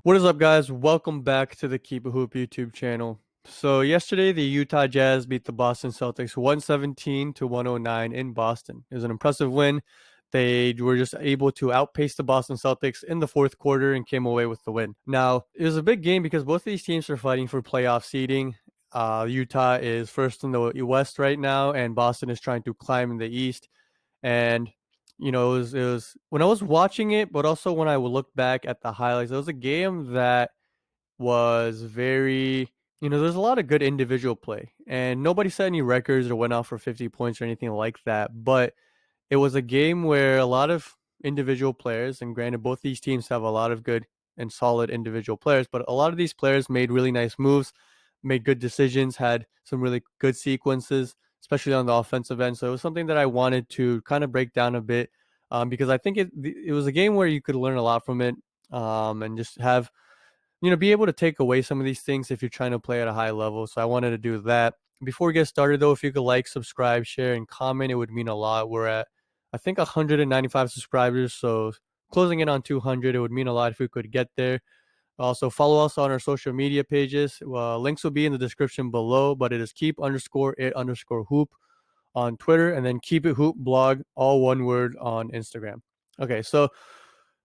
What is up, guys? Welcome back to the Keep It Hoop YouTube channel. So yesterday, the Utah Jazz beat the Boston Celtics 117 to 109 in Boston. It was an impressive win. They were just able to outpace the Boston Celtics in the fourth quarter and came away with the win. Now, it was a big game because both of these teams are fighting for playoff seeding. Utah is first in the West right now, and Boston is trying to climb in the East. And it was when I was watching it, but also when I would look back at the highlights, it was a game that was very, there's a lot of good individual play, and nobody set any records or went out for 50 points or anything like that. But it was a game where a lot of individual players, and granted, both these teams have a lot of good and solid individual players, but a lot of these players made really nice moves, made good decisions, had some really good sequences, especially on the offensive end. So it was something that I wanted to kind of break down a bit, because I think it was a game where you could learn a lot from it, and just have be able to take away some of these things if you're trying to play at a high level. So I wanted to do that. Before we get started, though, if you could like, subscribe, share, and comment, it would mean a lot. We're at, I think, 195 subscribers. So closing in on 200, it would mean a lot if we could get there. Also, follow us on our social media pages. Links will be in the description below, but it is keep_it_hoop on Twitter, and then keep it hoop blog, all one word, on Instagram. Okay, so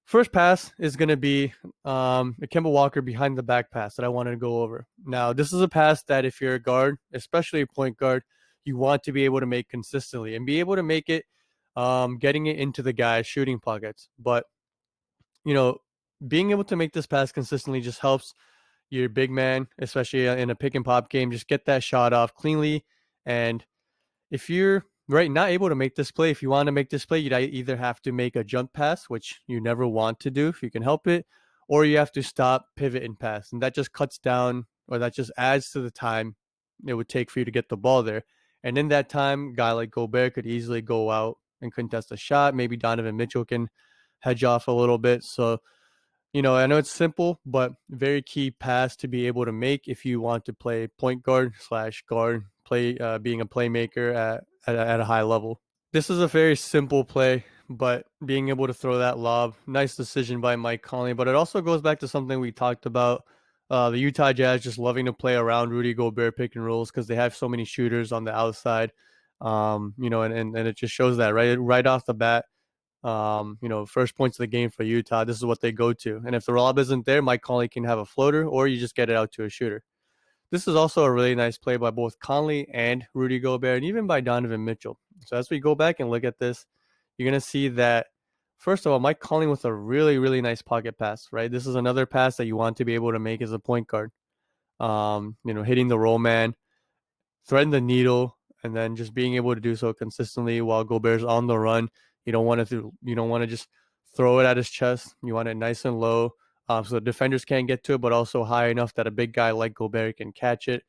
first pass is going to be a Kemba Walker behind the back pass that I wanted to go over. Now, this is a pass that if you're a guard, especially a point guard, you want to be able to make consistently and be able to make it, getting it into the guy's shooting pockets. But, you know, being able to make this pass consistently just helps your big man, especially in a pick and pop game, just get that shot off cleanly. And if you're not able to make this play, if you want to make this play, you'd either have to make a jump pass, which you never want to do if you can help it, or you have to stop, pivot, and pass. And that just cuts down, or that just adds to the time it would take for you to get the ball there. And in that time, a guy like Gobert could easily go out and contest a shot. Maybe Donovan Mitchell can hedge off a little bit. So, I know it's simple, but very key pass to be able to make if you want to play point guard slash guard, being a playmaker at a high level. This is a very simple play, but being able to throw that lob, nice decision by Mike Conley. But it also goes back to something we talked about. The Utah Jazz just loving to play around Rudy Gobert pick and rolls because they have so many shooters on the outside. And it just shows that right off the bat. First points of the game for Utah, this is what they go to. And if the lob isn't there, Mike Conley can have a floater, or you just get it out to a shooter. This is also a really nice play by both Conley and Rudy Gobert, and even by Donovan Mitchell. So as we go back and look at this, you're going to see that, first of all, Mike Conley with a really, really nice pocket pass, right? This is another pass that you want to be able to make as a point guard. Hitting the roll man, threading the needle, and then just being able to do so consistently while Gobert's on the run. You don't want to just throw it at his chest. You want it nice and low, so the defenders can't get to it, but also high enough that a big guy like Gobert can catch it.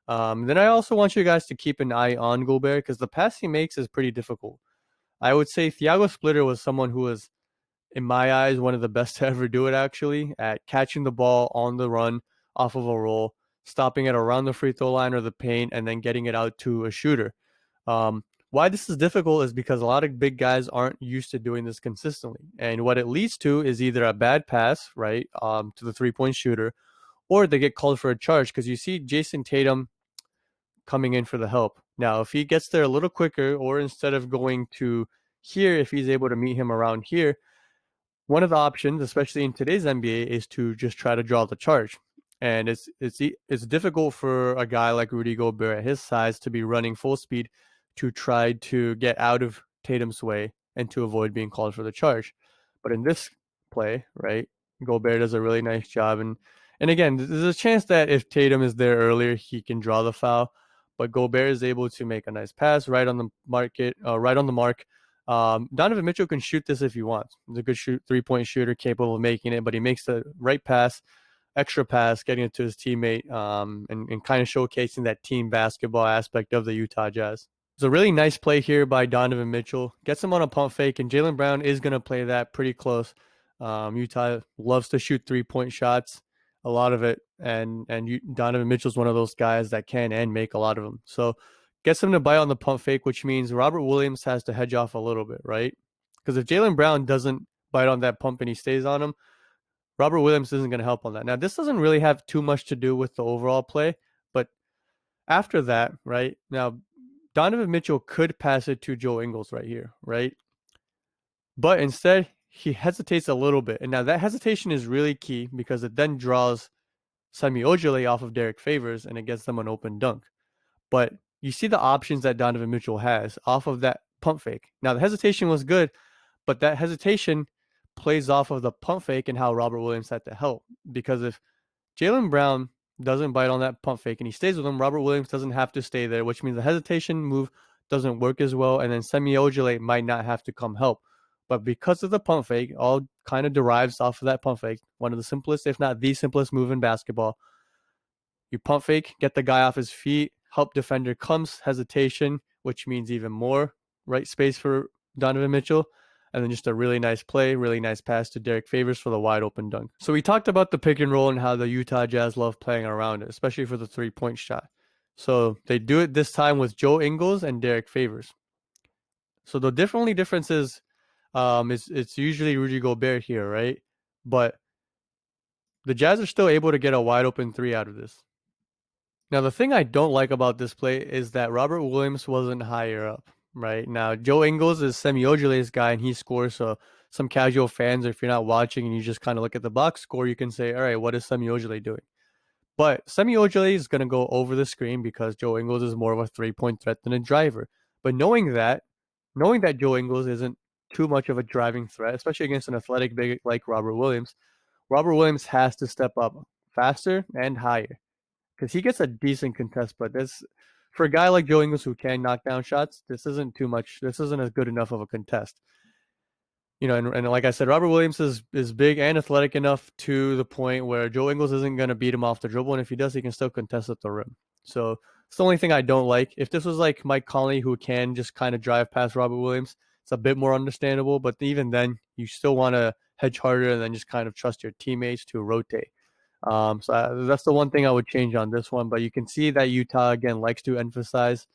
Then I also want you guys to keep an eye on Gobert because the pass he makes is pretty difficult. I would say Thiago Splitter was someone who was, in my eyes, one of the best to ever do it, actually, at catching the ball on the run off of a roll, stopping it around the free throw line or the paint, and then getting it out to a shooter. Why this is difficult is because a lot of big guys aren't used to doing this consistently. And what it leads to is either a bad pass, right, to the three-point shooter, or they get called for a charge because you see Jason Tatum coming in for the help. Now, if he gets there a little quicker, or instead of going to here, if he's able to meet him around here, one of the options, especially in today's NBA, is to just try to draw the charge. And it's difficult for a guy like Rudy Gobert at his size to be running full speed to try to get out of Tatum's way and to avoid being called for the charge. But in this play, right, Gobert does a really nice job. And again, there's a chance that if Tatum is there earlier, he can draw the foul. But Gobert is able to make a nice pass right on the mark. Donovan Mitchell can shoot this if he wants. He's a good three-point shooter, capable of making it, but he makes the right pass, extra pass, getting it to his teammate, and kind of showcasing that team basketball aspect of the Utah Jazz. It's a really nice play here by Donovan Mitchell. Gets him on a pump fake, and Jaylen Brown is going to play that pretty close. Utah loves to shoot three-point shots, a lot of it, and Donovan Mitchell's one of those guys that can and make a lot of them. So gets him to bite on the pump fake, which means Robert Williams has to hedge off a little bit, right? Because if Jaylen Brown doesn't bite on that pump and he stays on him, Robert Williams isn't going to help on that. Now, this doesn't really have too much to do with the overall play, but after that, right now, Donovan Mitchell could pass it to Joe Ingles right here, right? But instead, he hesitates a little bit. And now that hesitation is really key because it then draws Semi Ojeleye off of Derek Favors and it gets them an open dunk. But you see the options that Donovan Mitchell has off of that pump fake. Now, the hesitation was good, but that hesitation plays off of the pump fake and how Robert Williams had to help. Because if Jaylen Brown doesn't bite on that pump fake and he stays with him, Robert Williams doesn't have to stay there, which means the hesitation move doesn't work as well. And then Semi Ojeleye might not have to come help. But because of the pump fake, all kind of derives off of that pump fake. One of the simplest, if not the simplest move in basketball. You pump fake, get the guy off his feet, help defender comes, hesitation, which means even more right space for Donovan Mitchell. And then just a really nice play, really nice pass to Derek Favors for the wide open dunk. So we talked about the pick and roll and how the Utah Jazz love playing around it, especially for the 3-point shot. So they do it this time with Joe Ingles and Derek Favors. So the only difference is it's usually Rudy Gobert here, right? But the Jazz are still able to get a wide open 3 out of this. Now, the thing I don't like about this play is that Robert Williams wasn't higher up, right? Now, Joe Ingles is Semi Ojeleye's guy, and he scores. So some casual fans, or if you're not watching and you just kind of look at the box score, you can say, all right, what is Semi Ojeleye doing? But Semi Ojeleye is going to go over the screen because Joe Ingles is more of a 3-point threat than a driver. But knowing that Joe Ingles isn't too much of a driving threat, especially against an athletic big like Robert Williams has to step up faster and higher because he gets a decent contest. But this, for a guy like Joe Ingles who can knock down shots, this isn't too much. This isn't as good enough of a contest. And like I said, Robert Williams is big and athletic enough to the point where Joe Ingles isn't going to beat him off the dribble, and if he does, he can still contest at the rim. So it's the only thing I don't like. If this was like Mike Conley, who can just kind of drive past Robert Williams, it's a bit more understandable. But even then, you still want to hedge harder and then just kind of trust your teammates to rotate. So that's the one thing I would change on this one. But you can see that Utah, again, likes to emphasize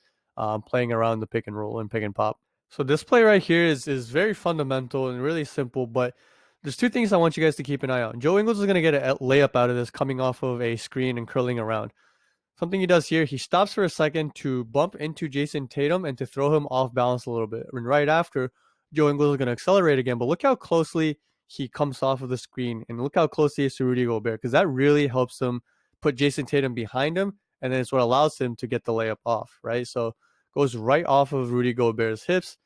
playing around the pick and roll and pick and pop. So this play right here is very fundamental and really simple, but there's two things I want you guys to keep an eye on. Joe Ingles is going to get a layup out of this coming off of a screen and curling around. Something he does here, he stops for a second to bump into Jason Tatum and to throw him off balance a little bit. And right after, Joe Ingles is going to accelerate again, but look how closely he comes off of the screen and look how close he is to Rudy Gobert, because that really helps him put Jason Tatum behind him, and then it's what allows him to get the layup off, right? So goes right off of Rudy Gobert's hips,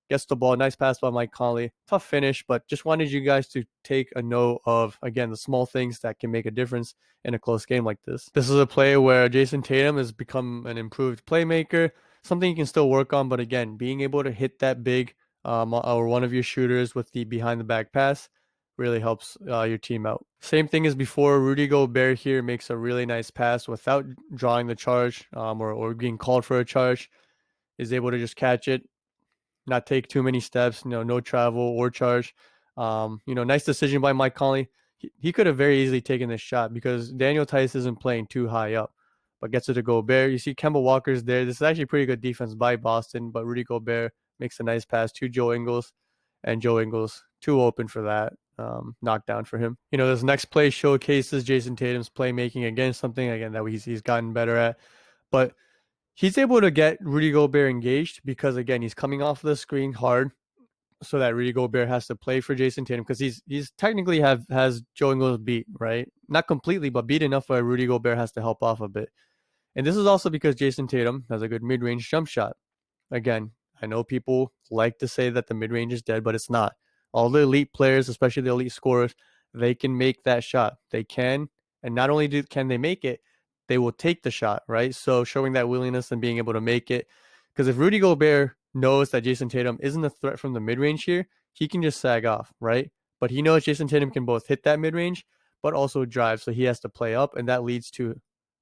gets the ball. Nice pass by Mike Conley. Tough finish, but just wanted you guys to take a note of, again, the small things that can make a difference in a close game like this. This is a play where Jason Tatum has become an improved playmaker, something you can still work on, but again, being able to hit that big or one of your shooters with the behind the back pass really helps your team out. Same thing as before. Rudy Gobert here makes a really nice pass without drawing the charge or being called for a charge. Is able to just catch it, not take too many steps, no travel or charge. Nice decision by Mike Conley. He could have very easily taken this shot because Daniel Theis isn't playing too high up, but gets it to Gobert. You see Kemba Walker's there. This is actually pretty good defense by Boston, but Rudy Gobert makes a nice pass to Joe Ingles, and Joe Ingles too open for that knockdown for him. This next play showcases Jason Tatum's playmaking again, something again that he's gotten better at, but he's able to get Rudy Gobert engaged because, again, he's coming off the screen hard so that Rudy Gobert has to play for Jason Tatum because he's technically has Joe Ingles beat, right? Not completely, but beat enough where Rudy Gobert has to help off a bit. And this is also because Jason Tatum has a good mid-range jump shot. Again, I know people like to say that the mid-range is dead, but it's not. All the elite players, especially the elite scorers, they can make that shot. They can, and not only can they make it, they will take the shot, right? So showing that willingness and being able to make it. Because if Rudy Gobert knows that Jason Tatum isn't a threat from the mid-range here, he can just sag off, right? But he knows Jason Tatum can both hit that mid-range, but also drive. So he has to play up, and that leads to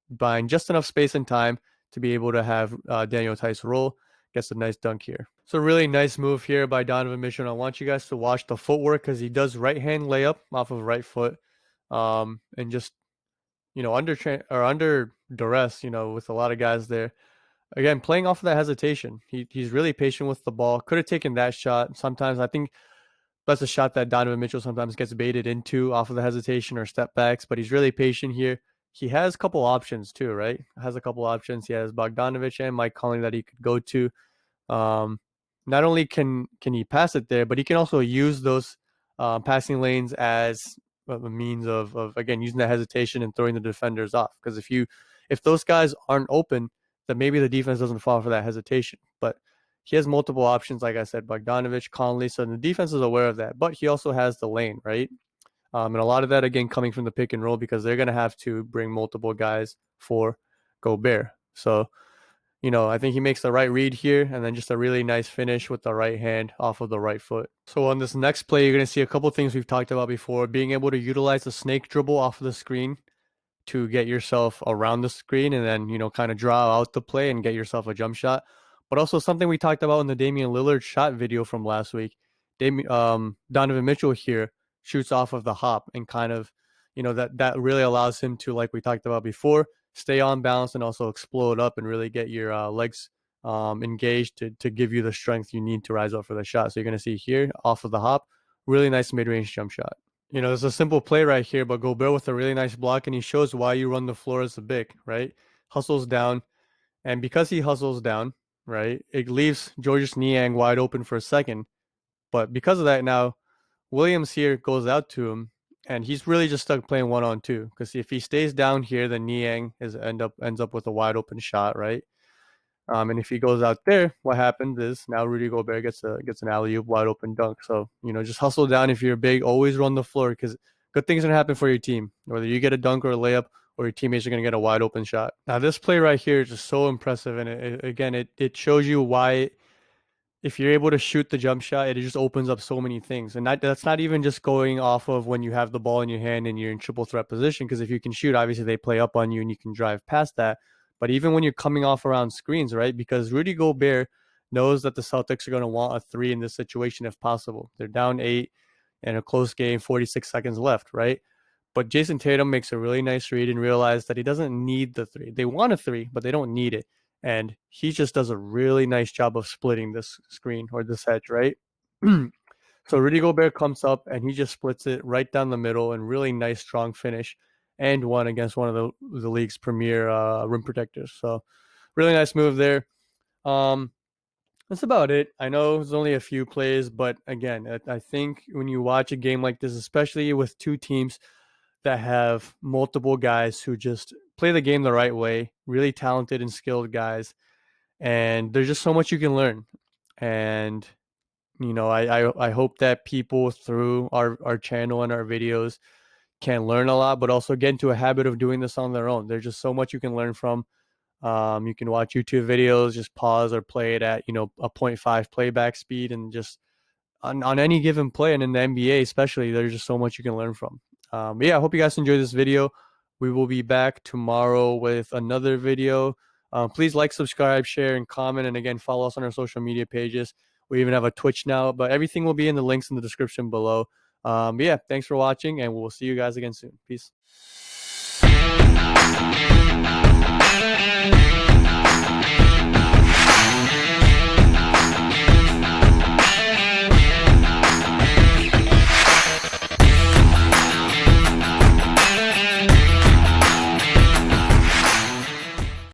buying just enough space and time to be able to have Daniel Theis roll. Gets a nice dunk here. So really nice move here by Donovan Mitchell. I want you guys to watch the footwork because he does right-hand layup off of right foot, and just under duress, with a lot of guys there. Again, playing off of that hesitation. He's really patient with the ball. Could have taken that shot. Sometimes I think That's a shot that Donovan Mitchell sometimes gets baited into off of the hesitation or step backs, but he's really patient here. He has a couple options too, right? Has a couple options. He has Bogdanovich and Mike Conley that he could go to. Um, Not only can he pass it there, but he can also use those passing lanes as a means of again using that hesitation and throwing the defenders off. Because if those guys aren't open, then maybe the defense doesn't fall for that hesitation. But he has multiple options, like I said, Bogdanovich, Conley. So the defense is aware of that. But he also has the lane, right? And a lot of that again coming from the pick and roll because they're going to have to bring multiple guys for Gobert. So I think he makes the right read here and then just a really nice finish with the right hand off of the right foot. So on this next play, you're going to see a couple things we've talked about before, being able to utilize the snake dribble off of the screen to get yourself around the screen and then, kind of draw out the play and get yourself a jump shot. But also something we talked about in the Damian Lillard shot video from last week. Donovan Mitchell here shoots off of the hop and kind of, that really allows him to, like we talked about before, stay on balance and also explode up and really get your legs engaged to give you the strength you need to rise up for the shot. So you're going to see here off of the hop, really nice mid-range jump shot. There's a simple play right here, but Gobert with a really nice block, and he shows why you run the floor as a big, right? Hustles down, and because he hustles down, right, it leaves Georges Niang wide open for a second. But because of that, now Williams here goes out to him, and he's really just stuck playing 1-on-2. Because if he stays down here, then Niang ends up with a wide open shot, right? And if he goes out there, what happens is now Rudy Gobert gets an alley-oop wide open dunk. So, just hustle down if you're big. Always run the floor because good things are going to happen for your team. Whether you get a dunk or a layup or your teammates are going to get a wide open shot. Now, this play right here is just so impressive. And it shows you why if you're able to shoot the jump shot, it just opens up so many things. And that's not even just going off of when you have the ball in your hand and you're in triple threat position. Because if you can shoot, obviously they play up on you and you can drive past that. But even when you're coming off around screens, right? Because Rudy Gobert knows that the Celtics are going to want a 3 in this situation if possible. They're down 8 in a close game, 46 seconds left, right? But Jason Tatum makes a really nice read and realizes that he doesn't need the 3. They want a 3, but they don't need it. And he just does a really nice job of splitting this screen or this edge, right? So Rudy Gobert comes up and he just splits it right down the middle and really nice, strong finish and one against one of the league's premier rim protectors. So really nice move there. That's about it. I know it's only a few plays, but again, I think when you watch a game like this, especially with two teams that have multiple guys who just play the game the right way, really talented and skilled guys, and there's just so much you can learn. And I hope that people through our channel and our videos can learn a lot, but also get into a habit of doing this on their own. There's just so much you can learn from. You can watch YouTube videos, just pause or play it at, a 0.5 playback speed and just on any given play. And in the NBA, especially, there's just so much you can learn from. But yeah, I hope you guys enjoyed this video. We will be back tomorrow with another video. Please like, subscribe, share, and comment. And again, follow us on our social media pages. We even have a Twitch now, but everything will be in the links in the description below. But yeah, thanks for watching, and we'll see you guys again soon. Peace.